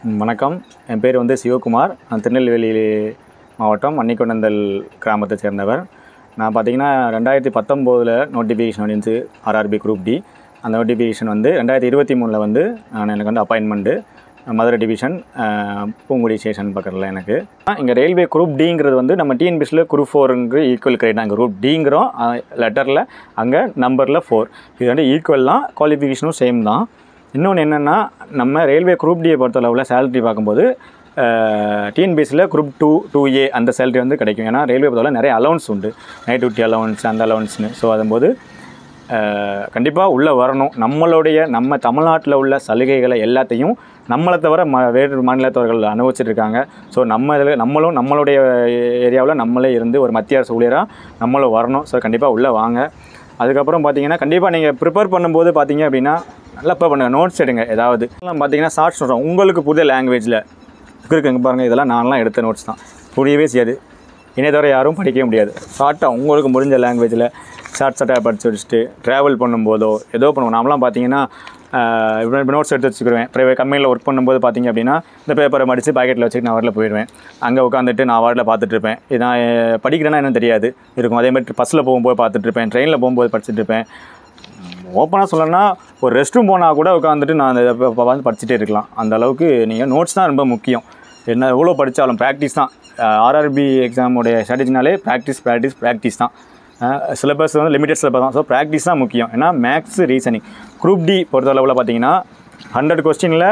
வணக்கம். என் பேர் சிவகுமார். நான் திருநெல்வேலி மாவட்டம் மன்னிக்கொண்டந்தல் கிராமத்தை சேர்ந்தவர். நான் பார்த்தீங்கன்னா 2019 நோட்டிஃபிகேஷன் வந்துச்சு ஆர்ஆர்பி குரூப் டி. அந்த நோட்டிஃபிகேஷன் 2023 எனக்கு appointment Madurai division Poongudi station பக்கத்தில் எனக்கு. இங்கே ரயில்வே குரூப் டிங்கிறது நம்ம டிஎன்பிஎஸ்சியில் குரூப் 4ங்கிறது ஈக்குவல் கிரேட். நாங்கள் குரூப் டிங்கிறோம் லெட்டரில், அங்கே நம்பரில் 4. இது ஈக்குவல் தான், குவாலிஃபிகேஷனும் சேம் தான். இன்னொன்று என்னென்னா, நம்ம ரயில்வே குரூப் டியை பொறுத்தளவில் சேலரி பார்க்கும்போது டிஎன்பிஎஸ்சியில் குரூப் 2A அந்த சேலரி கிடைக்கும். ஏன்னா ரயில்வே பொறுத்தளவு நிறைய அலவன்ஸ் உண்டு, நைட் டியூட்டி அலவன்ஸ் அந்த அலவன்ஸ்னு. ஸோ அதும்போது கண்டிப்பாக உள்ளே வரணும். நம்ம தமிழ்நாட்டில் உள்ள சலுகைகளை எல்லாத்தையும் நம்மளை தவிர வேறு மாநிலத்தவர்கள் அனுபவிச்சிட்ருக்காங்க. ஸோ நம்மளுடைய ஏரியாவில் நம்மளே இருந்து ஒரு மத்திய அரசு ஊழியராக நம்மளும் வரணும். ஸோ கண்டிப்பாக உள்ளே வாங்க. அதுக்கப்புறம் பார்த்தீங்கன்னா கண்டிப்பாக நீங்கள் ப்ரிப்பேர் பண்ணும்போது பார்த்தீங்க அப்படின்னா நல்லா பண்ணுங்கள், நோட்ஸ் எடுங்க. ஏதாவது பார்த்தீங்கன்னா ஷார்ட்ஸ் சொல்கிறோம் உங்களுக்கு புதிய லாங்குவேஜில் இருக்குங்க பாருங்கள். இதெல்லாம் நான்லாம் எடுத்த நோட்ஸ் தான், புரியவே செய்யாது. இணையதவிர யாரும் படிக்கவே முடியாது. ஷார்ட்டாக உங்களுக்கு முடிஞ்ச லாங்குவேஜில் ஷார்ட்டாக படித்து வச்சுட்டு ட்ராவல் பண்ணும்போதோ ஏதோ பண்ணுவோம். நாமலாம் பார்த்தீங்கன்னா இப்போ நோட்ஸ் எடுத்து வச்சுக்கிடுவேன். ப்ரைவேட் கம்பெனியில் ஒர்க் பண்ணும்போது பார்த்தீங்க அப்படின்னா இந்த பேப்பரை மடித்து பாக்கெட்டில் வச்சுட்டு நான் வாட்டில் போயிடுவேன். அங்கே உட்காந்துட்டு நான் வாட்டில் பார்த்துட்ருப்பேன். நான் படிக்கிறேன்னா என்னன்னு தெரியாது இருக்கும். அதேமாதிரி பஸ்ஸில் போகும்போது பார்த்துட்ருப்பேன், ட்ரெயினில் போகும்போது படிச்சுட்ருப்பேன். ஓப்பனாக சொல்லணும்னா ஒரு ரெஸ்ட் ரூம் போனால் கூட உட்காந்துட்டு நான் அந்த படிச்சுட்டே இருக்கலாம். அந்த அளவுக்கு நீங்கள் நோட்ஸ் தான் ரொம்ப முக்கியம். என்ன எவ்வளோ படித்தாலும் ப்ராக்டிஸ் தான். ஆர்ஆர்பி எக்ஸாமுடைய ஸ்ட்ராட்டஜினாலே ப்ராக்டிஸ் தான். சிலபஸ் லிமிட்டட் சிலபஸ் தான். ஸோ ப்ராக்டிஸ் தான் முக்கியம். ஏன்னா மேக்ஸ், ரீசனிங் குரூப் டி பொறுத்தளவில் பார்த்தீங்கன்னா 100 கொஸ்டினில்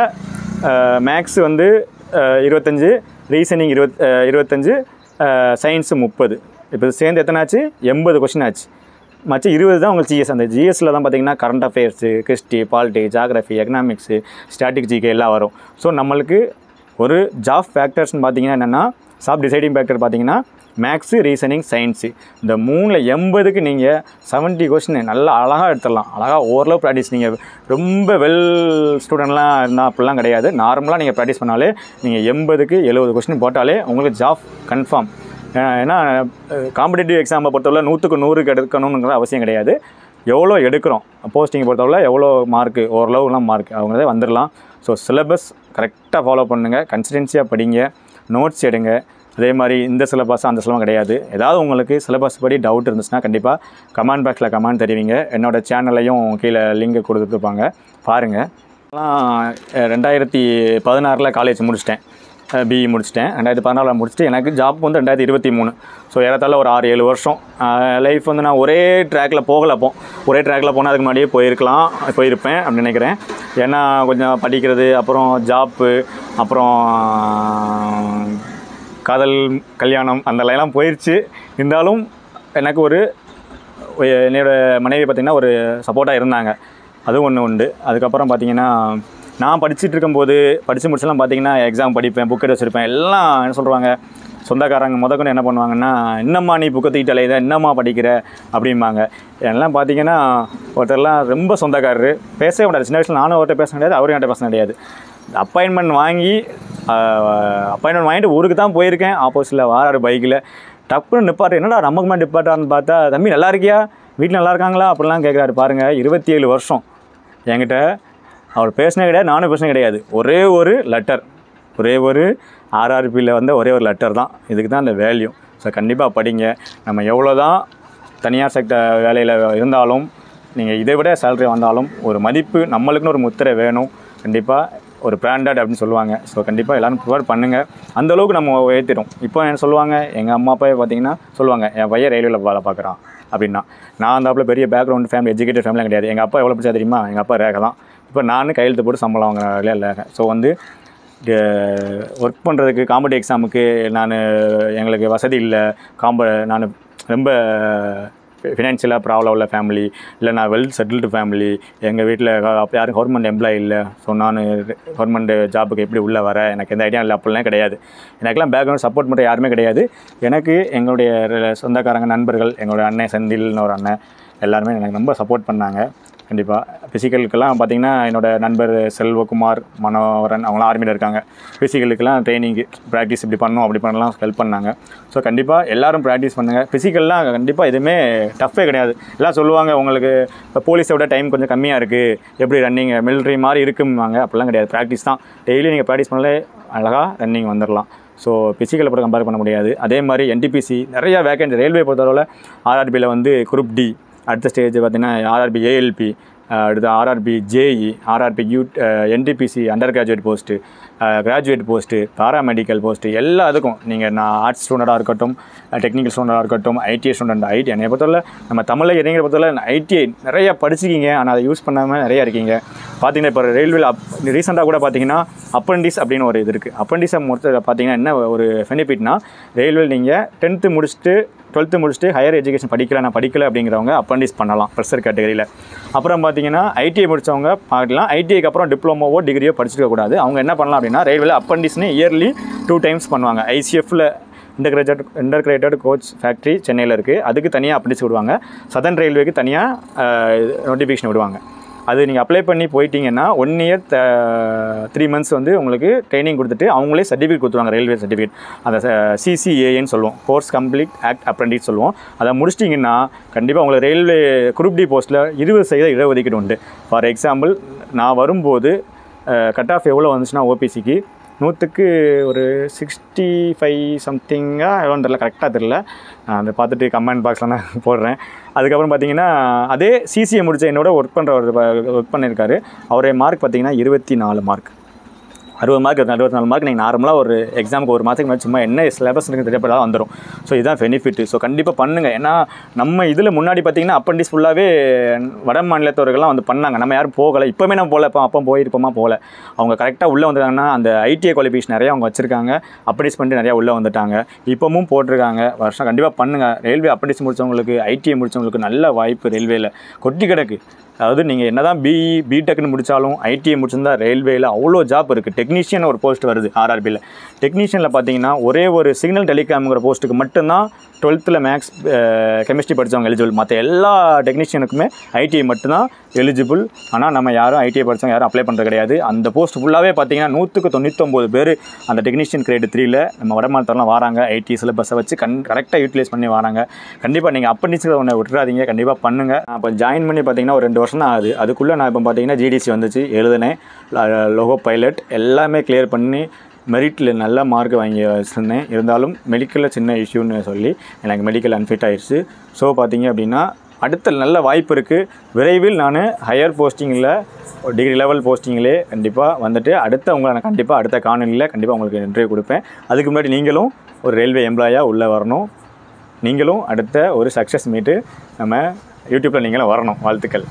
மேக்ஸ் 25, ரீசனிங் 25, சயின்ஸு 30. இப்போ சேர்ந்து எத்தனை ஆச்சு? 80 கொஸ்டின் ஆச்சு. மற்ற 20 தான் உங்களுக்கு ஜிஎஸ். அந்த ஜிஎஸ்சில் தான் பார்த்தீங்கன்னா current affairs, history, politics, geography, economics, static, GK எல்லாம் வரும். ஸோ நம்மளுக்கு ஒரு ஜாப் ஃபேக்டர்ஸ்னு பார்த்தீங்கன்னா என்னென்னா, ஜாப் டிசைடிங் ஃபேக்டர் பார்த்தீங்கன்னா மேக்ஸு, ரீசனிங், சயின்ஸு. இந்த 3ல் 80க்கு நீங்கள் 70 கொஸ்டின் நல்லா அழகாக எடுத்துடலாம். அழகாக ஓரளவு ப்ராக்டிஸ். நீங்கள் ரொம்ப வெல் ஸ்டூடெண்ட்லாம் இருந்தால் அப்படிலாம் கிடையாது. நார்மலாக நீங்கள் ப்ராக்டிஸ் பண்ணாலே நீங்கள் 80க்கு 70 கொஸ்டின் போட்டாலே உங்களுக்கு ஜாப் கன்ஃபார்ம். ஏன்னா காம்படிட்டிவ் எக்ஸாமை பொறுத்தவரை 100க்கு 100 எடுக்கணுங்கிற அவசியம் கிடையாது. எவ்வளோ எடுக்கிறோம், போஸ்டிங்கை பொறுத்தவரை எவ்வளோ மார்க்கு, ஓரளவுலாம் மார்க் அவங்களே வந்துடலாம். ஸோ சிலபஸ் கரெக்டாக ஃபாலோ பண்ணுங்கள், கன்சிஸ்டன்சியாக படிங்க, நோட்ஸ் எடுங்க. அதே மாதிரி இந்த சிலபஸ் அந்த சிலபஸ் கிடையாது. ஏதாவது உங்களுக்கு சிலபஸ் படி டவுட் இருந்துச்சுன்னா கண்டிப்பாக கமெண்ட் பாக்ஸில் கமெண்ட் தெரிவிங்க. என்னோடய சேனல்லையும் கீழே லிங்க் கொடுத்துருப்பாங்க, பாருங்கள். 2016 காலேஜ் முடிச்சிட்டேன், பிஇ முடிச்சிட்டேன். 2014 முடிச்சுட்டு எனக்கு ஜாப் 2023. ஸோ ஏறத்தாழ ஒரு 6-7 வருஷம் லைஃப் நான் ஒரே ட்ராக்கில் போகலை. ஒரே ட்ராக்கில் போனால் அதுக்கு முன்னாடியே போயிருப்பேன் அப்படின்னு நினைக்கிறேன். ஏன்னா கொஞ்சம் படிக்கிறது, அப்புறம் ஜாப்பு, அப்புறம் காதல், கல்யாணம் அந்த லைன்லாம் போயிடுச்சு. இருந்தாலும் எனக்கு என்னோடய மனைவி பார்த்திங்கன்னா ஒரு சப்போர்ட்டாக இருந்தாங்க. அதுவும் ஒன்று உண்டு. அதுக்கப்புறம் பார்த்திங்கன்னா நான் படிச்சுட்டு இருக்கும்போது படித்து முடிச்செல்லாம் பார்த்திங்கன்னா எக்ஸாம் படிப்பேன், புக் எடுத்து வச்சுருப்பேன். எல்லாம் என்ன சொல்கிறாங்க, சொந்தக்காரங்க முதற்கொண்டு என்ன பண்ணுவாங்கன்னா, என்னம்மா நீ புக்கை தூக்கிட்டு அலையுத, என்னம்மா படிக்கிற அப்படிம்பாங்க. எல்லாம் பார்த்திங்கன்னா ஒருத்தர்லாம் ரொம்ப சொந்தக்காரரு, பேசவே முடியாது. சின்ன வயசில் நானும் அவர்கிட்ட பேச முடியாது, அவரும் என்கிட்ட பேச முடியாது. அப்பாயின்மெண்ட் வாங்கிட்டு ஊருக்கு தான் போயிருக்கேன். ஆப்போசிட்டில் வாராரு பைக்கில், டப்புன்னு நிப்பாட்டு, என்னடா நமக்கு மேலே நிப்பாட்டான்னு பார்த்தா, தம்பி நல்லா இருக்கியா, வீட்டில் நல்லா இருக்காங்களா அப்படிலாம் கேட்குறாரு. பாருங்கள், 27 வருஷம் என்கிட்ட அவர் பேசினே கிடையாது, நானும் பேசினே கிடையாது. ஒரே ஒரு லெட்டர், ஆர்ஆர்பியில் ஒரே ஒரு லெட்டர் தான். இதுக்கு தான் அந்த வேல்யூ. ஸோ கண்டிப்பாக படிங்க. நம்ம எவ்வளோ தான் தனியார் செக்டர் வேலையில் இருந்தாலும், நீங்கள் இதை விட சேலரி வந்தாலும் ஒரு மதிப்பு, நம்மளுக்குன்னு ஒரு முத்திரை வேணும். கண்டிப்பாக ஒரு பிராண்டட் அப்படின்னு சொல்லுவாங்க. ஸோ கண்டிப்பாக எல்லோரும் ப்ரிஃபர் பண்ணுங்கள். அந்தளவுக்கு நம்ம ஏற்றிடும். இப்போ என்ன சொல்லுவாங்க, எங்கள் அம்மா அப்பா பார்த்தீங்கன்னா சொல்லுவாங்க, என் பையன் ரயில்வேல வேலை பார்க்குறான் அப்படின்னா. நான் அந்த அப்போ பெரிய பேக்ரவுண்ட் ஃபேமிலி, எஜுகேட்டட் ஃபேமிலிலாம் கிடையாது. எங்கள் அப்பா எவ்வளோ பிடிச்சா தெரியுமா, எங்கள் அப்பா ரேகை தான். இப்போ நான் கையெழுத்து போட்டு சம்பளம் வாங்குற இல்லை. ஸோ ஒர்க் பண்ணுறதுக்கு காம்படிட்டிவ் எக்ஸாமுக்கு எங்களுக்கு வசதி இல்லை. நான் ரொம்ப ஃபினான்ஷியலாக ப்ராப்ளம் உள்ள ஃபேமிலி இல்லை, நான் வெல் செட்டில்டு ஃபேமிலி. எங்கள் வீட்டில் யாரும் கவர்மெண்ட் எம்ப்ளாயி இல்லை. ஸோ நான் கவர்மெண்ட் ஜாப்புக்கு எப்படி உள்ளே வர எனக்கு எந்த ஐடியா இல்லை, அப்படிலாம் கிடையாது. எனக்கெல்லாம் பேக்ரவுண்ட் சப்போர்ட் மட்டும் யாருமே கிடையாது. எனக்கு எங்களுடைய சொந்தக்காரங்க, நண்பர்கள், எங்களுடைய அண்ணன் செந்தில்னு ஒரு அண்ணன், எல்லாருமே எனக்கு ரொம்ப சப்போர்ட் பண்ணாங்க. கண்டிப்பாக ஃபிசிக்கலுக்கெல்லாம் பார்த்தீங்கன்னா என்னோட நண்பர் செல்வகுமார், மனோகரன் அவங்களாம் ஆர்மியில் இருக்காங்க. ஃபிசிக்கலுக்கெல்லாம் ட்ரைனிங்கு ப்ராக்டிஸ் இப்படி பண்ணணும் அப்படி பண்ணலாம் ஹெல்ப் பண்ணாங்க. ஸோ கண்டிப்பாக எல்லோரும் ப்ராக்டிஸ் பண்ணுங்கள். ஃபிசிக்கல்லாம் கண்டிப்பாக எதுவுமே டஃப்பே கிடையாது. எல்லாம் சொல்லுவாங்க உங்களுக்கு இப்போ போலீஸை விட டைம் கொஞ்சம் கம்மியாக இருக்குது, எப்படி ரன்னிங் மிலிட்ரி மாதிரி இருக்குவாங்க. அப்படிலாம் கிடையாது. ப்ராக்டிஸ் தான். டெய்லி நீங்கள் ப்ராக்டிஸ் பண்ணாலே அழகாக ரன்னிங் வந்துடலாம். ஸோ ஃபிசிக்கலை கூட கம்பேர் பண்ண முடியாது. அதே மாதிரி என்டிபிசி நிறையா வேக்கன்சி ரயில்வே பொறுத்தளவில் ஆர்ஆர்பியில் வந்து குரூப் டி, அடுத்த ஸ்டேஜ் பார்த்திங்கன்னா ஆர்ஆர்பி ஏஎல்பி, அடுத்து RRB JE, RRB NTPC undergraduate post, graduate post, paramedical post எல்லாத்துக்கும் நீங்கள் நான் ஆர்ட்ஸ் ஸ்டூடெண்ட்டாக இருக்கட்டும், டெக்னிக்கல் ஸ்டூடெண்ட்டாக இருக்கட்டும், ஐடிஐ ஸ்டூடெண்ட், ஐடி என்னை பொறுத்தவரை நம்ம தமிழில் இறங்கிற பொறுத்தவரை ஐடிஐ நிறையா படிச்சிக்கிங்க, ஆனால் அதை யூஸ் பண்ணாமல் நிறையா இருக்கீங்க. பார்த்தீங்கன்னா இப்போ ரயில்வேல ரீசெண்டாக கூட பார்த்தீங்கன்னா அப்ரெண்டிஸ் அப்படின்னு ஒரு இது இருக்குது. அப்ரெண்டிஸை பொறுத்த பார்த்தீங்கன்னா என்ன ஒரு பெனிஃபிட்னா, ரயில்வேல நீங்கள் 10th முடிச்சுட்டு 12th முடிச்சுட்டு ஹையர் எஜுகேஷன் நான் படிக்கலை அப்படிங்கிறவங்க அப்ரெண்டிஸ் பண்ணலாம் ப்ரெஷர் கேட்டகரியில். அப்புறம் பார்த்தீங்கன்னா ஐடிஐ முடித்தவங்க பார்க்கலாம். ஐடிஐக்கு அப்புறம் டிப்ளமோவோ டிகிரியோ படிச்சிருக்கக்கூடாது. அவங்க என்ன பண்ணலாம் அப்படின்னா ரயில்வேல அப்ரெண்டிஸ்னு இயர்லி 2 times பண்ணுவாங்க. ஐசிஎஃப்பில் இன்டர்கிரேட்டட் கோச் ஃபேக்ட்ரி சென்னையில் இருக்குது, அதுக்கு தனியாக அப்ரெண்டிஸ் விடுவாங்க. சதர்ன் ரயில்வேக்கு தனியாக நோட்டிஃபிகேஷன் விடுவாங்க. அது நீங்கள் அப்ளை பண்ணி போயிட்டீங்கன்னா 1 year 3 months வந்து உங்களுக்கு ட்ரைனிங் கொடுத்துட்டு அவங்களே சர்டிஃபிகேட் கொடுத்துருவாங்க, ரயில்வே சர்டிஃபிகேட். அந்த சிசிஏன்னு சொல்லுவோம், கோர்ஸ் கம்ப்ளீட் ஆக்ட் அப்ரெண்டிஸ் சொல்லுவோம். அதை முடிச்சிட்டிங்கன்னா கண்டிப்பாக உங்களுக்கு ரயில்வே குரூப் டி போஸ்ட்டில் 20% இடஒதுக்கீடு உண்டு. ஃபார் எக்ஸாம்பிள் நான் வரும்போது கட் ஆஃப் எவ்வளோ வந்துச்சுன்னா ஓபிசிக்கு 100க்கு ஒரு 65 சம்திங்காக எவ்வளோன்னு தெரில, கரெக்டாக தெரில. நான் அதை பார்த்துட்டு கமெண்ட் பாக்ஸில் நான் போடுறேன். அதுக்கப்புறம் பார்த்தீங்கன்னா அதே சிசிஏ முடித்த என்னோட ஒர்க் பண்ணியிருக்காரு. அவருடைய மார்க் பார்த்தீங்கன்னா 24 மார்க். 60 மார்க் இருக்கும். 64 மார்க் நீங்கள் நார்மலாக ஒரு எக்ஸாமுக்கு ஒரு மாதத்துக்கு மேலே சும்மா என்ன சிலபஸ் இருக்குது தெரியப்படாத வந்துடும். ஸோ இதுதான் பெனிஃபிட். ஸோ கண்டிப்பாக பண்ணுங்கள். ஏன்னா நம்ம இதில் முன்னாடி பார்த்தீங்கன்னா அப்ரெண்டிஸ் ஃபுல்லாகவே வட மாநிலத்தவர்கள்லாம் வந்து பண்ணாங்க. நம்ம யாரும் போகலை. இப்போவுமே நம்ம போகல. அப்போ போயிருப்போமா போகல. அவங்க கரெக்டாக உள்ளே வந்துட்டாங்கன்னா அந்த ஐடிஐ குவாலிஃபிகேஷன் நிறையா அவங்க வச்சுருக்காங்க. அப்ரெண்டிஸ் பண்ணிட்டு நிறையா உள்ளே வந்துட்டாங்க. இப்போவும் போட்டிருக்காங்க. வருஷம் கண்டிப்பாக பண்ணுங்கள். ரயில்வே அப்ரெண்டிஸ் முடித்தவங்களுக்கு, ஐடிஐ முடித்தவங்களுக்கு நல்ல வாய்ப்பு ரயில்வேயில் கொட்டி கிடக்கு. அதாவது நீங்கள் என்ன தான் பிடெக்னு முடித்தாலும் ஐடிஐ முடிச்சிருந்தா ரயில்வேயில் அவ்வளோ ஜாப் இருக்குது. டெக்னீஷியன் ஒரு போஸ்ட் வருது ஆர்ஆர்பியில். டெக்னீஷியனில் பார்த்தீங்கன்னா ஒரே ஒரு சிக்னல் டெலிகாம்ங்கிற போஸ்ட்டுக்கு மட்டும்தான் 12th மேக்ஸ் கெமிஸ்ட்ரி படித்தவங்க எலிஜிபிள். மற்ற எல்லா டெக்னீஷியனுக்குமே ஐடிஐ மட்டும்தான் எலிஜிபிள். ஆனால் நம்ம யாரும் ஐடிஐ படித்தவங்க யாரும் அப்ளை பண்ணுறது கிடையாது. அந்த போஸ்ட் ஃபுல்லாகவே பார்த்தீங்கன்னா 100க்கு 99 பேர் அந்த டெக்னீஷியன் கிரேட் 3ல் நம்ம வடமாநிலத்தெல்லாம் வராங்க. ஐடி சிலபஸை வச்சு கரெக்டாக யூட்டிலைஸ் பண்ணி வராங்க. கண்டிப்பாக நீங்கள் அப்ரெண்டிஸ் ஒன்று விட்டுறாதீங்க. கண்டிப்பாக பண்ணுங்கள். நான் இப்போ ஜாயின் பண்ணி பார்த்தீங்கன்னா ஒரு 2 வருஷம் தான் ஆகுது. அதுக்குள்ளே நான் இப்போ பார்த்தீங்கன்னா ஜிடிசி வந்துச்சு, எழுதினேன், லோகோ பைலட் எல்லாமே கிளியர் பண்ணி மெரிட்டில் நல்ல மார்க் வாங்கி வச்சுருந்தேன். இருந்தாலும் மெடிக்கலில் சின்ன இஷ்யூன்னு சொல்லி எனக்கு மெடிக்கல் அன்ஃபிட் ஆகிடுச்சு. ஸோ பார்த்தீங்க அப்படின்னா அடுத்த நல்ல வாய்ப்பு இருக்குது. விரைவில் நான் ஹையர் போஸ்டிங்கில் டிகிரி லெவல் போஸ்டிங்கிலே கண்டிப்பாக வந்துட்டு உங்களை நான் கண்டிப்பாக அடுத்த காணொலியில் கண்டிப்பாக உங்களுக்கு இன்டர்வியூ கொடுப்பேன். அதுக்கு முன்னாடி நீங்களும் ஒரு ரயில்வே எம்ப்ளாயாக உள்ளே வரணும். நீங்களும் அடுத்த ஒரு சக்ஸஸ் மீட்டு நம்ம யூடியூப்பில் நீங்களும் வரணும். வாழ்த்துக்கள்.